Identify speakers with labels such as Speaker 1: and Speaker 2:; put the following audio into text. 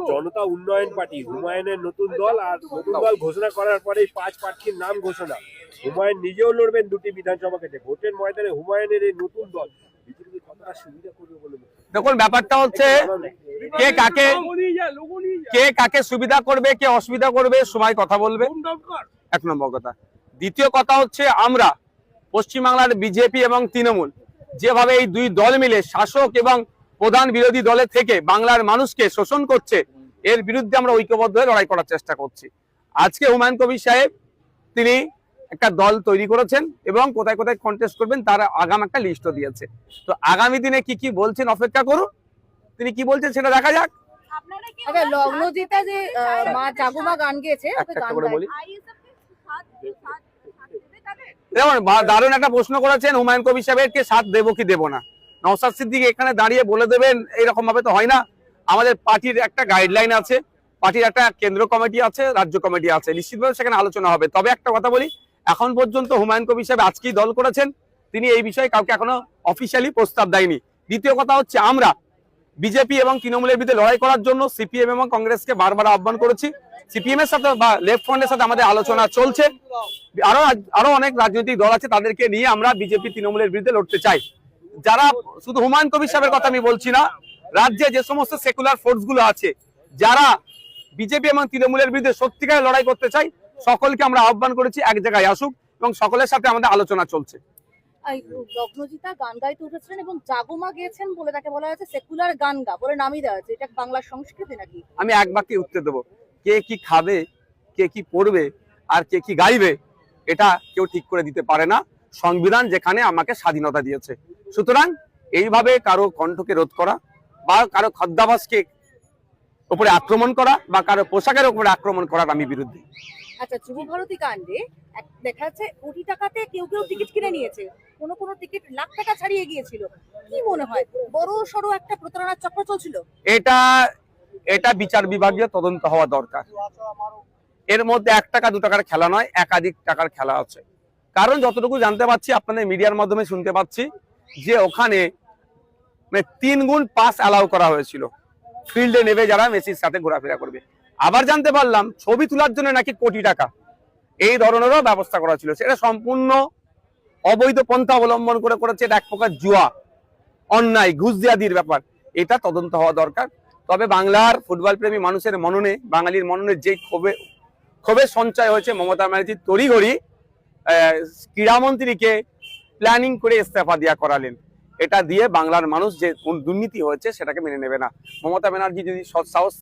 Speaker 1: জনতা উন্নয়ন পার্টি হুমায়ুনের নতুন দল, আর নতুন দল ঘোষণা করার পরে 5 প্রার্থীর নাম ঘোষণা। হুমায়ুন নিজেও লড়বেন 2টি বিধানসভা কেটে। ভোটের ময়দানে হুমায়ুনের এই নতুন দল বিজেপি কতটা সুবিধা করবে বলে
Speaker 2: দেখুন, ব্যাপারটা হচ্ছে কে কাকে সুবিধা করবে, কে অসুবিধা করবে, সবাই কথা বলবে, 1 নম্বর কথা। দ্বিতীয় কথা হচ্ছে, আমরা পশ্চিমবাংলার বিজেপি এবং তৃণমূল যেভাবে এই দুই দল মিলে শাসক এবং প্রধান বিরোধী দলের থেকে বাংলার মানুষকে শোষণ করছে, এর বিরুদ্ধে আমরা ঐক্যবদ্ধ হয়ে লড়াই করার চেষ্টা করছি। আজকে হুমায়ুন কবির সাহেব তিনি একটা দল তৈরি করেছেন এবং কোথায় কোথায় কন্টেস্ট করবেন তার আগাম একটা লিস্টও দিয়েছে। তো আগামী দিনে কি কি বলছেন অপেক্ষা করুন, তিনি কি বলছেন সেটা দেখা যাক।
Speaker 3: আচ্ছা, লগ্নজিতা যে মা জাগুমা গান গেয়েছে,
Speaker 2: একটা করে বলি। যেমন দারুণ একটা প্রশ্ন করেছেন হুমায়ুন কবির সাহেবকে, সাথ দেবো কি দেবো না। নওশাদ সিদ্দিকী এখানে দাঁড়িয়ে বলে দেবেন এরকম ভাবে তো হয় না। আমাদের পার্টির একটা গাইডলাইন আছে, পার্টির একটা কেন্দ্র কমিটি আছে, রাজ্য কমিটি আছে, নিশ্চিতভাবে সেখানে আলোচনা হবে। তবে একটা কথা বলি, এখন পর্যন্ত হুমায়ুন কবির সাহেব আজকেই দল করেছেন, তিনি এই বিষয়ে কাউকে এখনো অফিসিয়ালি প্রস্তাব দেয়নি। দ্বিতীয় কথা হচ্ছে, আমরা বিজেপি এবং তৃণমূলের বিরুদ্ধে লড়াই করার জন্য সিপিএম এবং কংগ্রেসকে বারবার আহ্বান করেছি। সিপিএম এর সাথে বা লেফট ফ্রন্টের সাথে আমাদের আলোচনা চলছে। আরো অনেক রাজনৈতিক দল আছে, তাদেরকে নিয়ে আমরা বিজেপি তৃণমূলের বিরুদ্ধে লড়তে চাই। যারা, শুধু হুমায়ুন কবির সাহেবের কথা আমি বলছি না, রাজ্যে যে সমস্ত সেকুলার ফোর্স গুলো আছে, যারা বিজেপি এবং তৃণমূলের বিরুদ্ধে সত্যিকারের লড়াই করতে চাই, সকলকে আমরা আহ্বান করেছি এক জায়গায় আসুক, এবং সকলের সাথে আমাদের আলোচনা চলছে।
Speaker 3: লগ্নজিতা গান গাইতে উঠেছিলেন এবং জাগুমা গেয়েছেন বলে তাকে বলা হয়েছে সেকুলার গান গা বলে নামই দেওয়া হয়েছে। এটা বাংলার সংস্কৃতি নাকি?
Speaker 2: আমি এক বাক্যে উত্তর দেবো, কে কি খাবে, কে কি পড়বে, আর কে কি গাইবে, এটা কেউ ঠিক করে দিতে পারে না। সংবিধান যেখানে আমাকে স্বাধীনতা দিয়েছে, সুতরাং এইভাবে কারো কণ্ঠকে রোধ করা বা কারো খাদ্যাভাসকে উপরে আক্রমণ করা বা কারো পোশাকের উপরে আক্রমণ করার আমি বিরুদ্ধে।
Speaker 3: আচ্ছা, যুবভারতী কাণ্ডে দেখা যাচ্ছে কোটি টাকাতে কেউ কেউ টিকিট কিনে নিয়েছে, কোনো টিকিট লাখ টাকা ছাড়িয়ে গিয়েছিল। কি মনে হয়, বড় সড়ো একটা প্রতারণার চক্র চলছিল?
Speaker 2: এটা বিচার বিভাগীয় তদন্ত হওয়া দরকার। এর মধ্যে 1 টাকা 2 টাকার খেলা নয়, একাধিক টাকার খেলা আছে। কারণ যতটুকু জানতে পারছি, আপনাদের মিডিয়ার মাধ্যমে শুনতে পাচ্ছি যে ওখানে 3 গুণ পাস অ্যালাউ করা হয়েছিল ফিল্ডে নেবে যারা মেসির সাথে ঘোরাফেরা করবে। আবার জানতে পারলাম ছবি তোলার জন্য নাকি কোটি টাকা এই ধরনেরও ব্যবস্থা করা ছিল। সেটা সম্পূর্ণ অবৈধ পন্থা অবলম্বন করে করেছে। এটা এক প্রকার জুয়া, অন্যায়, ঘুষদিয়াদির ব্যাপার। এটা তদন্ত হওয়া দরকার। তবে বাংলার ফুটবল প্রেমী মানুষের মননে, বাঙালির মননে যে ক্ষোভের সঞ্চয় হয়েছে, মমতা ব্যানার্জি তড়িঘড়ি ক্রীড়ামন্ত্রীকে প্ল্যানিং করে ইস্তফা দিয়া করালেন। এটা দিয়ে বাংলার মানুষ যে দুর্নীতি হয়েছে সেটাকে মেনে নেবে না। মমতা ব্যানার্জি যদি সৎ সাহস